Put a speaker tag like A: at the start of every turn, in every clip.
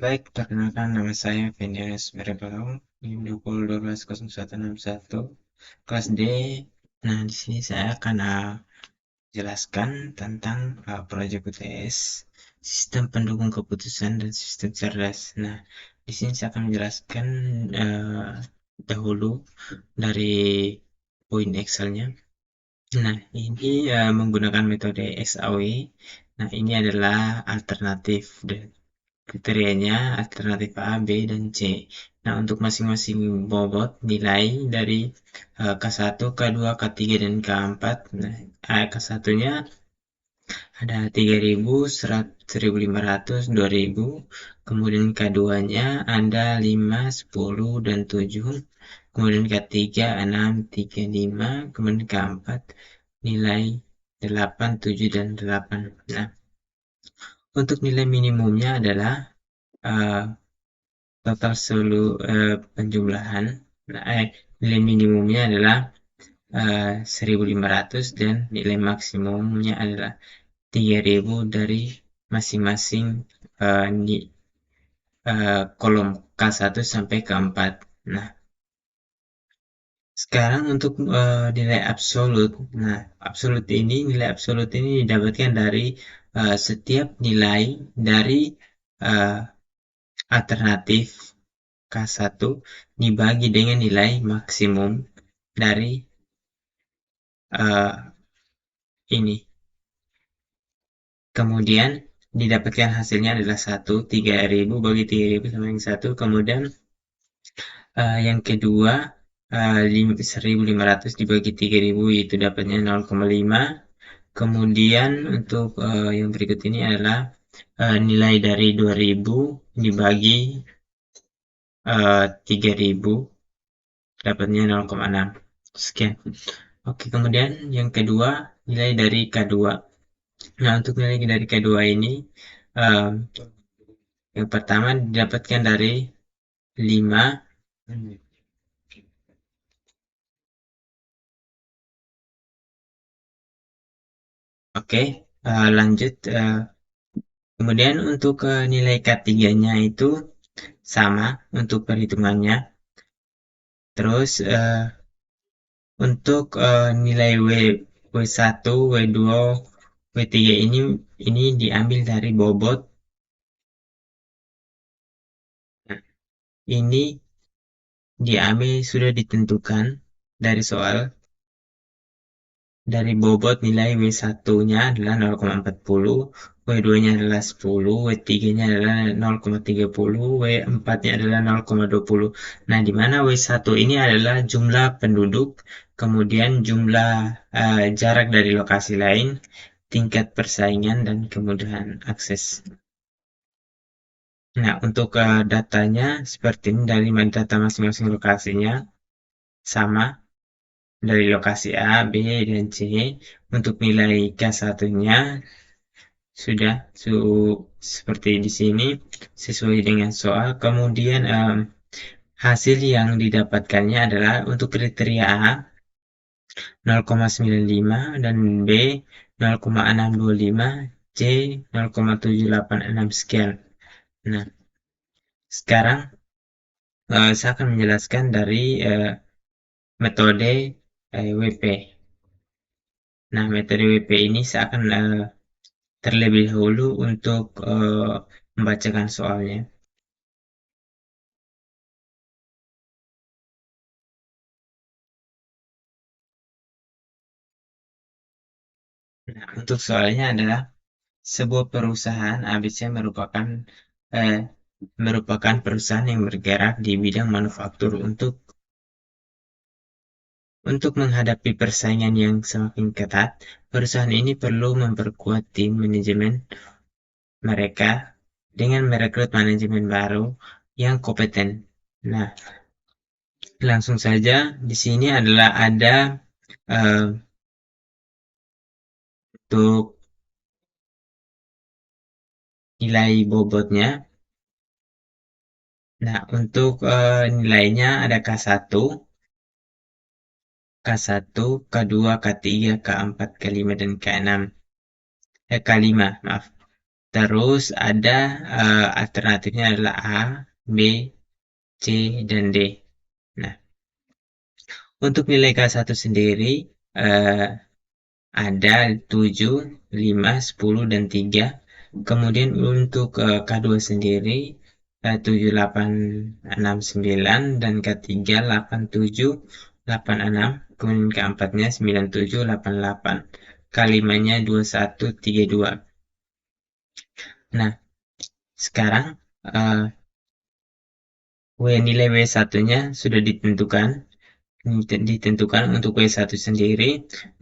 A: Baik, perkenalkan nama saya Vendianus Merebau, NIM 20120161, kelas D. Nah, di sini saya akan jelaskan tentang proyek UTS, sistem pendukung keputusan dan sistem cerdas. Nah, di sini saya akan menjelaskan uh, dahulu dari poin Excel-nya. Nah, ini menggunakan metode XAW. Nah, ini adalah alternatif kriterianya alternatif A, B, dan C. Nah, untuk masing-masing bobot nilai dari K1, K2, K3, dan K4. Nah, K1-nya ada 3.000, 1.500, 2.000. Kemudian K2-nya ada 5, 10, dan 7. Kemudian K3, 6, 3, 5. Kemudian K4 nilai 8, 7, dan 8. Nah, untuk nilai minimumnya adalah uh, total seluruh penjumlahan. Nah, nilai minimumnya adalah 1.500 dan nilai maksimumnya adalah 3.000 dari masing-masing kolom K1 sampai K4. Nah, sekarang untuk nilai absolut. Nah, nilai absolut ini didapatkan dari setiap nilai dari uh, alternatif K1 dibagi dengan nilai maksimum dari uh, ini. Kemudian didapatkan hasilnya adalah 3.000 bagi 3.000 sama yang 1. Kemudian yang kedua 1.500 dibagi 3.000 yaitu dapatnya 0,5. Kemudian untuk yang berikut ini adalah nilai dari 2.000 dibagi 3.000 dapatnya 0,6. Sekian. Oke, kemudian yang kedua nilai dari K2. Nah, untuk nilai dari K2 ini um, yang pertama didapatkan dari 5. Oke, lanjut. Kemudian untuk nilai K3-nya itu sama untuk perhitungannya. Terus untuk nilai W1, W2, W3 ini diambil dari bobot. Nah, ini diambil sudah ditentukan dari soal. Dari bobot nilai W1-nya adalah 0,40, W2-nya adalah 10, W3-nya adalah 0,30, W4-nya adalah 0,20. Nah, di mana W1 ini adalah jumlah penduduk, kemudian jumlah jarak dari lokasi lain, tingkat persaingan, dan kemudahan akses. Nah, untuk datanya seperti ini dari data masing-masing lokasinya sama. Dari lokasi A, B, dan C. Untuk nilai K1-nya sudah seperti di sini sesuai dengan soal. Kemudian hasil yang didapatkannya adalah untuk kriteria A 0,95 dan B 0,625, C 0,786 sekian. Nah, sekarang saya akan menjelaskan dari metode WP. Nah, metode WP ini saya akan terlebih dahulu untuk membacakan soalnya. Nah, untuk soalnya adalah sebuah perusahaan ABC eh, merupakan perusahaan yang bergerak di bidang manufaktur. Untuk menghadapi persaingan yang semakin ketat, perusahaan ini perlu memperkuat tim manajemen mereka dengan merekrut manajemen baru yang kompeten. Nah, langsung saja di sini adalah ada eh, untuk nilai bobotnya. Nah, untuk nilainya ada K1, K1, K2, K3, K4, K5, dan K6. K5, maaf. Terus ada alternatifnya adalah A, B, C, dan D. Nah, untuk nilai K1 sendiri eh, ada 7, 5, 10, dan 3. Kemudian untuk K2 sendiri 7, 8, 6, 9, dan K3 8, 7, 8, 6. Kemudian keempatnya 9, 7, 8, 8. K5-nya 2, 1, 3, 2. Nah, sekarang eh, nilai W1-nya sudah ditentukan untuk W1 sendiri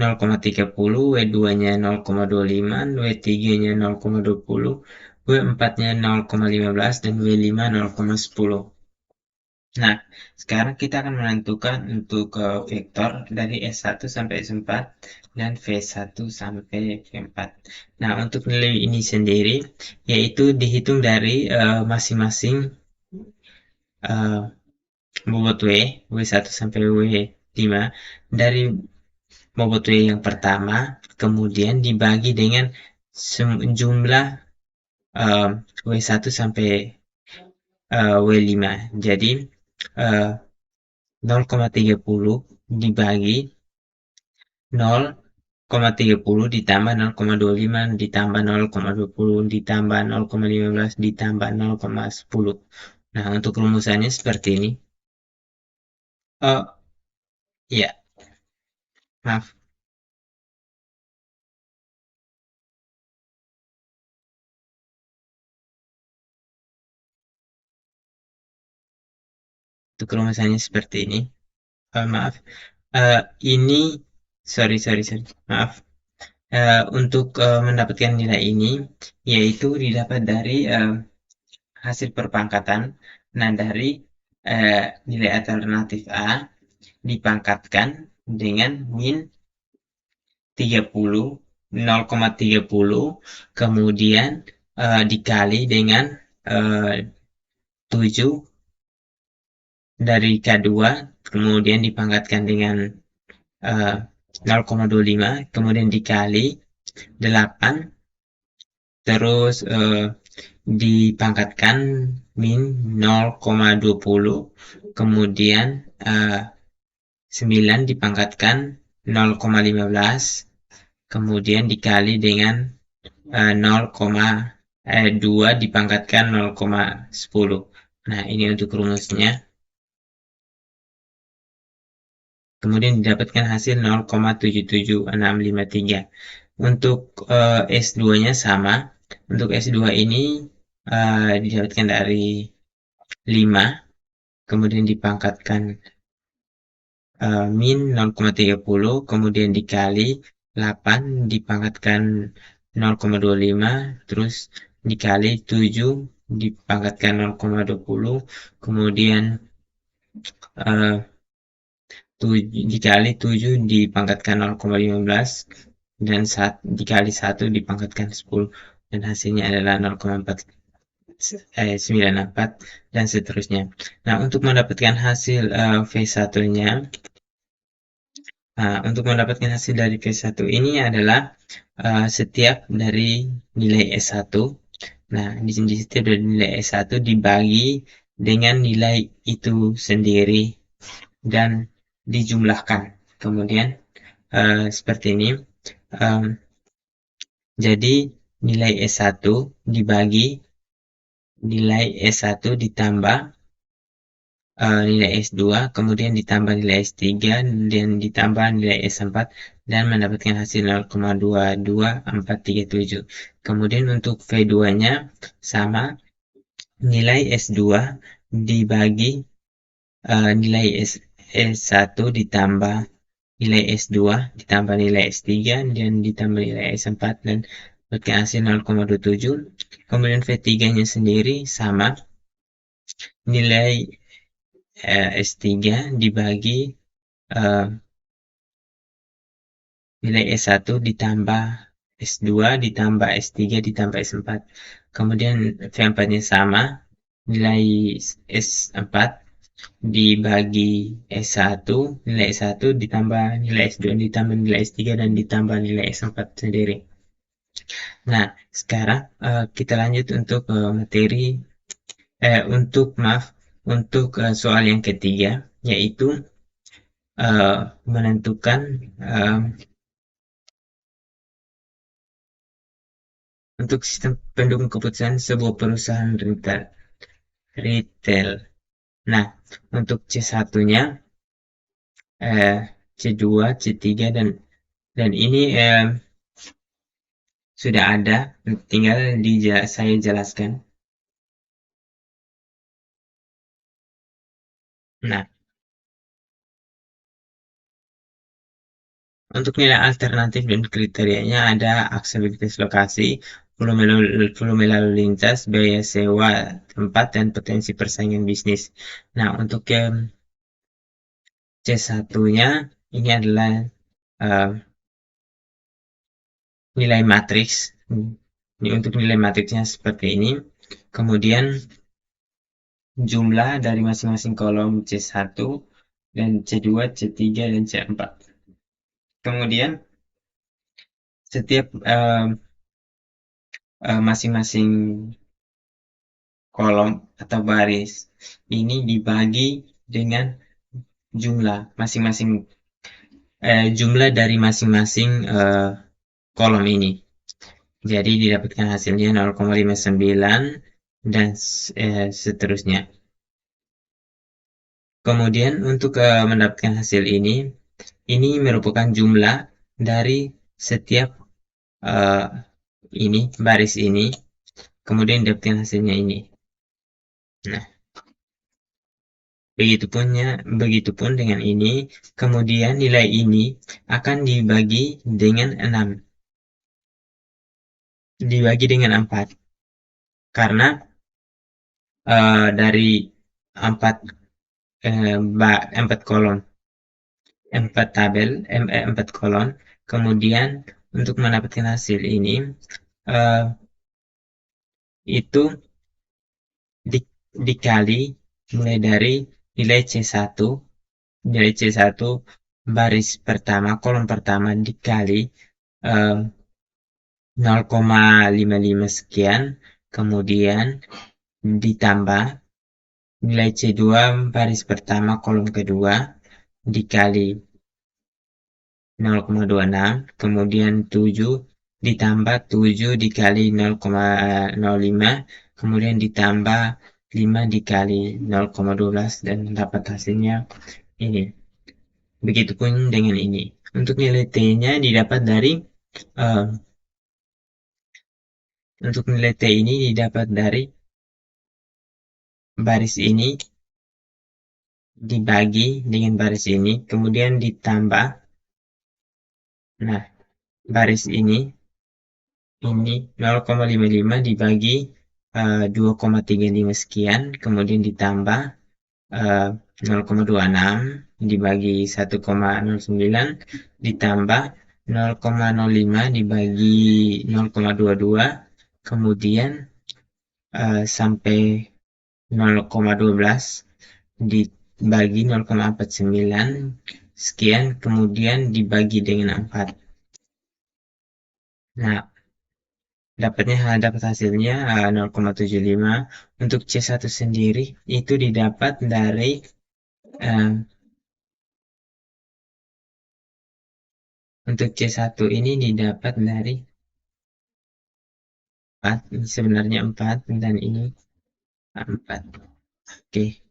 A: 0,30, W2-nya 0,25, W3-nya 0,20, W4-nya 0,15, dan W5 0,10. Nah, sekarang kita akan menentukan untuk vektor dari S1 sampai S4 dan V1 sampai V4. Nah, untuk nilai ini sendiri yaitu dihitung dari masing-masing uh, bobot W1 sampai W5 dari bobot W yang pertama, kemudian dibagi dengan jumlah W1 sampai W5. Jadi 0,30 dibagi 0,30 ditambah 0,25 ditambah 0,20 ditambah 0,15 ditambah 0,10. Nah, untuk rumusannya seperti ini. Oh, iya, maaf. Untuk rumusannya seperti ini. Maaf. Ini, sorry. Maaf. Untuk mendapatkan nilai ini, yaitu didapat dari hasil perpangkatan. Nah, dari nilai alternatif A dipangkatkan dengan min 30, 0,30, kemudian dikali dengan 7 dari K2, kemudian dipangkatkan dengan 0,25, kemudian dikali 8, terus dipangkatkan min 0,20, kemudian 9 dipangkatkan 0,15, kemudian dikali dengan 0,2 dipangkatkan 0,10. Nah, ini untuk rumusnya. Kemudian didapatkan hasil 0,77653. Untuk S2-nya sama. Untuk S2 ini didapatkan dari 5, kemudian dipangkatkan min 0,30, kemudian dikali 8, dipangkatkan 0,25, terus dikali 7, dipangkatkan 0,20, kemudian uh, dikali 7 dipangkatkan 0,15, dan dikali 1 dipangkatkan 10, dan hasilnya adalah 0,94 dan seterusnya. Nah, untuk mendapatkan hasil V1-nya, untuk mendapatkan hasil dari V1 ini adalah setiap dari nilai S1. Nah, di sini setiap dari nilai S1 dibagi dengan nilai itu sendiri dan dijumlahkan. Kemudian seperti ini. Jadi nilai S1 dibagi nilai S1 ditambah nilai S2, kemudian ditambah nilai S3, dan ditambah nilai S4, dan mendapatkan hasil 0,22437. Kemudian untuk V2-nya sama, nilai S2 dibagi nilai S1 ditambah nilai S2, ditambah nilai S3, dan ditambah nilai S4, dan mendapatkan hasil 0,27. Kemudian V3-nya sendiri sama, nilai S3 dibagi nilai S1 ditambah S2 ditambah S3 ditambah S4. Kemudian V4-nya sama, nilai S4 dibagi S1, nilai S1 ditambah nilai S2 ditambah nilai S3 dan ditambah nilai S4 sendiri. Nah, sekarang kita lanjut untuk materi, untuk soal yang ketiga, yaitu menentukan eh, untuk sistem pendukung keputusan sebuah perusahaan retail. Retail. Nah, untuk C1-nya, C2, C3, dan ini sudah ada, tinggal saya jelaskan. Nah, untuk nilai alternatif dan kriterianya ada aksesibilitas lokasi, volume lalu lintas, biaya sewa tempat, dan potensi persaingan bisnis. Nah, untuk yang C1-nya, ini adalah eh, nilai matriks. Ini untuk nilai matriksnya seperti ini. Kemudian jumlah dari masing-masing kolom C1 dan C2, C3, dan C4. Kemudian setiap masing-masing kolom atau baris ini dibagi dengan masing-masing jumlah dari masing-masing kolom ini. Jadi didapatkan hasilnya 0,59 dan seterusnya. Kemudian untuk mendapatkan hasil ini merupakan jumlah dari setiap uh, baris ini, kemudian dapatkan hasilnya ini. Nah, begitupun dengan ini, kemudian nilai ini akan dibagi dengan 4, karena dari 4 4 kolom, 4 tabel, 4 kolom, kemudian untuk mendapatkan hasil ini uh, itu di, dikali mulai dari nilai C1, baris pertama, kolom pertama dikali 0,55 sekian, kemudian ditambah nilai C2 baris pertama kolom kedua dikali 0,26, kemudian 7 ditambah 7 dikali 0,05, kemudian ditambah 5 dikali 0,12 dan dapat hasilnya ini. Begitupun dengan ini. Untuk nilai T-nya didapat dari uh, untuk nilai T ini didapat dari baris ini dibagi dengan baris ini, kemudian ditambah. Nah, baris ini 0,55 dibagi 2,35 sekian, kemudian ditambah 0,26 dibagi 1,09 ditambah 0,05 dibagi 0,22, kemudian sampai 0,12 dibagi 0,49 sekian, kemudian dibagi dengan 4. Nah, dapat hasilnya 0,75. Untuk C1 sendiri itu didapat dari uh, untuk C1 ini didapat dari 4, sebenarnya 4 dan ini 4. Oke.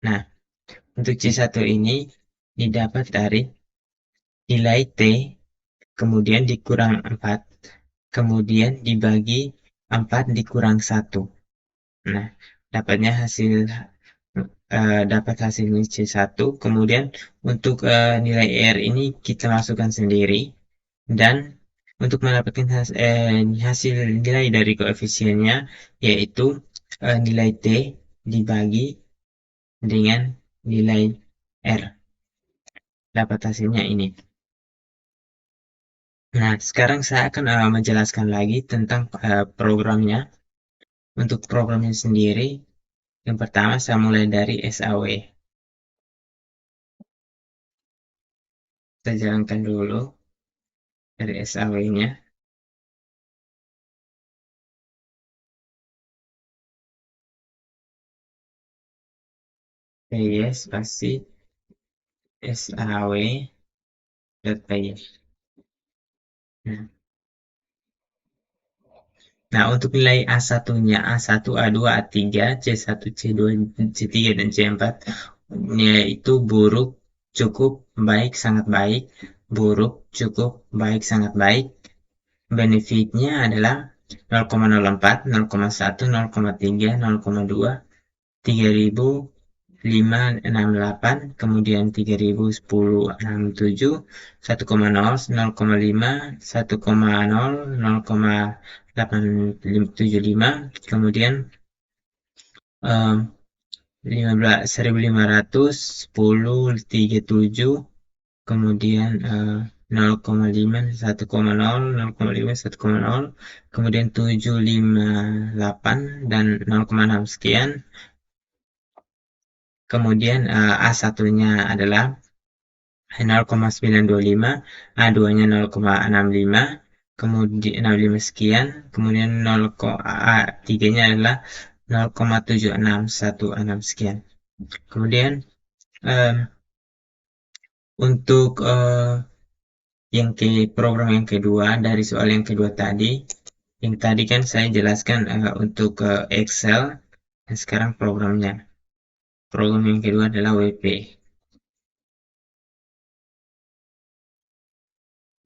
A: Nah, untuk C1 ini didapat dari nilai T, kemudian dikurang 4, kemudian dibagi 4 dikurang 1. Nah, dapat hasilnya C1, kemudian untuk nilai R ini kita masukkan sendiri, dan untuk mendapatkan hasil nilai dari koefisiennya, yaitu nilai T dibagi dengan nilai R. Dapat hasilnya ini. Nah, sekarang saya akan menjelaskan lagi tentang programnya. Untuk programnya sendiri, yang pertama saya mulai dari SAW. Kita jalankan dulu dari SAW-nya. PS pasti SAW.py. Nah, nah, untuk nilai A1-nya, A1, A2, A3, C1, C2, C3, dan C4, nilai itu buruk, cukup, baik, sangat baik, buruk, cukup, baik, sangat baik. Benefitnya adalah 0,04, 0,1, 0,3, 0,2, 3000, 568, kemudian 3010, 67, 1,0, 0,5, 1,0, 0,875, kemudian em, 15, 1500, 10, 37, kemudian 0,5, 1,0, 0,5, 1,0, kemudian 758 dan 0,6 sekian. Kemudian A1-nya adalah 0,925, A2-nya 0,65, kemudian 65 sekian, kemudian 0, A3-nya adalah 0,7616 sekian. Kemudian em, untuk yang ke program yang kedua dari soal yang kedua tadi, yang tadi kan saya jelaskan untuk Excel, dan sekarang programnya. Program yang kedua adalah WP.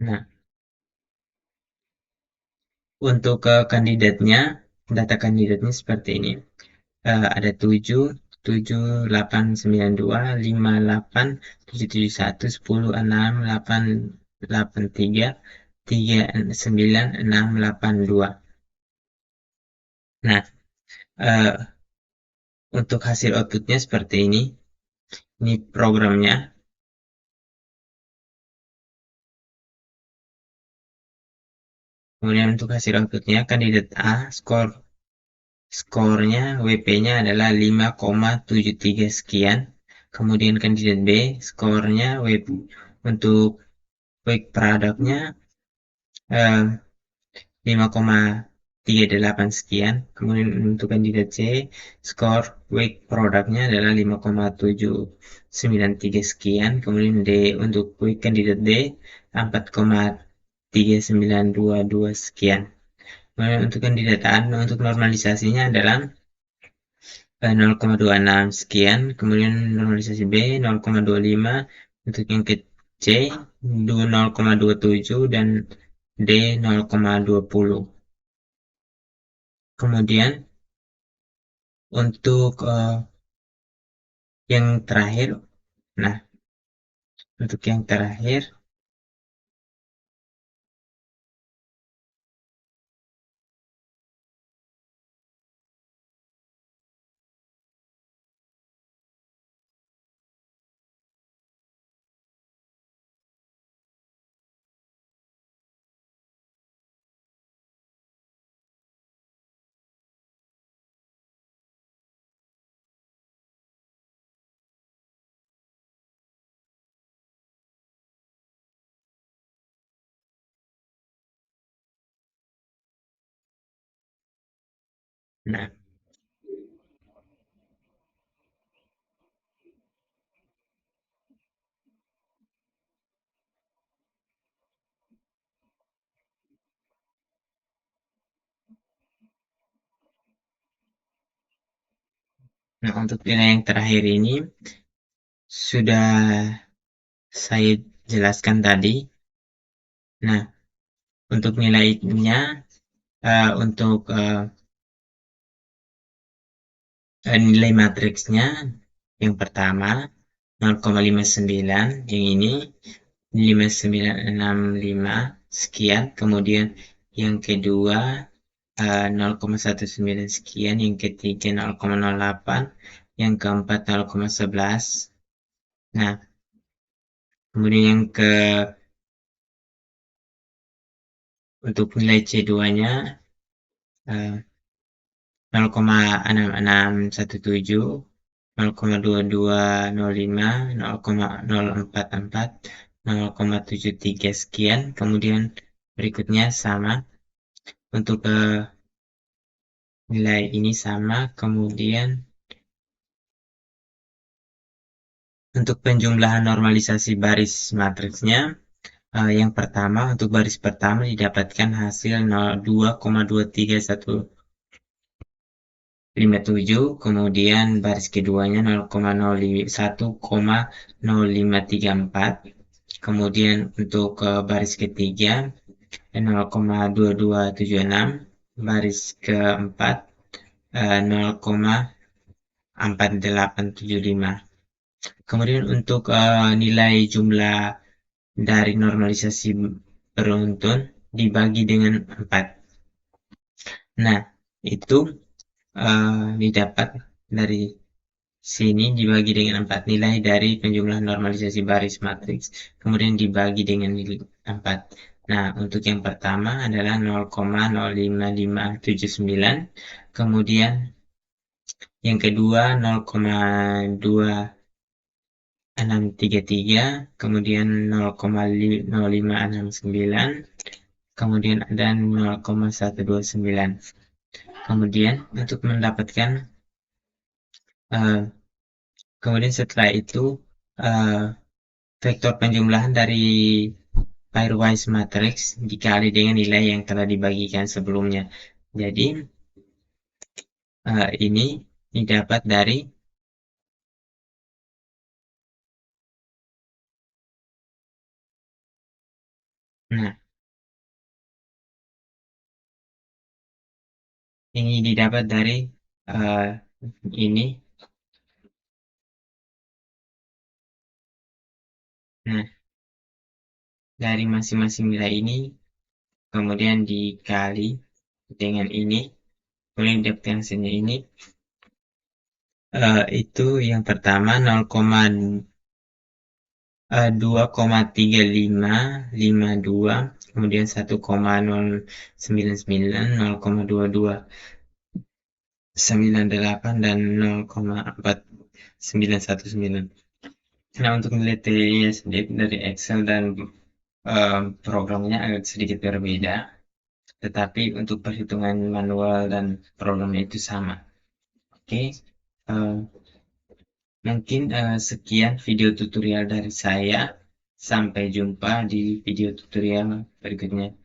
A: Nah, untuk kandidatnya, data kandidatnya seperti ini. Ada 7, 7, 8, 9, 2, 5, 8, 7, 7, 1, 10, 6, 8, 8, 3, 3, 9, 6, 8, 2. Nah, eh, untuk hasil outputnya seperti ini. Ini programnya. Kemudian untuk hasil outputnya, kandidat A skornya WP-nya adalah 5,73 sekian. Kemudian kandidat B skornya WP untuk week produknya 5,38 sekian. Kemudian untuk kandidat C skor week produknya adalah 5,793 sekian. Kemudian D untuk week kandidat D 4,3922 sekian. Kemudian untuk kandidataan untuk normalisasinya adalah 0,26 sekian, kemudian normalisasi B 0,25, untuk yang ke C 0,27 dan D 0,20. Kemudian untuk yang terakhir, nah untuk yang terakhir, nah, nah untuk nilai yang terakhir ini sudah saya jelaskan tadi. Nah, untuk nilainya, untuk nilai matriksnya yang pertama 0,59, yang ini 5965 sekian, kemudian yang kedua 0,19 sekian, yang ketiga 0,08, yang keempat 0,11. Nah, kemudian yang ke untuk nilai C2-nya 0,6617, 0,2205, 0,044, 0,73 sekian. Kemudian berikutnya sama untuk nilai ini sama. Kemudian Untuk penjumlahan normalisasi baris matriksnya, yang pertama, untuk baris pertama didapatkan hasil 02,23157, kemudian baris keduanya 0,01,0534, kemudian untuk baris ketiga 0,2276, baris keempat 0,4875. Kemudian untuk nilai jumlah dari normalisasi beruntun dibagi dengan 4. Nah, itu didapat dari sini dibagi dengan 4 nilai dari penjumlahan normalisasi baris matriks, kemudian dibagi dengan nilai 4. Nah, untuk yang pertama adalah 0,05579, kemudian yang kedua 0,2633, kemudian 0,0569, kemudian ada 0,129. Kemudian untuk mendapatkan kemudian setelah itu vektor penjumlahan dari pairwise matrix dikali dengan nilai yang telah dibagikan sebelumnya. Jadi ini didapat dari nah ini didapat dari uh, ini. Nah, dari masing-masing nilai ini kemudian dikali dengan ini, kemudian didapatkan hasilnya ini. Itu yang pertama 2,3552, kemudian 1,099, 0,2298, dan 0,4919. Nah, untuk nilai TI-nya sendiri dari Excel dan programnya agak sedikit berbeda, tetapi untuk perhitungan manual dan programnya itu sama. Oke, mungkin sekian video tutorial dari saya. Sampai jumpa di video tutorial berikutnya.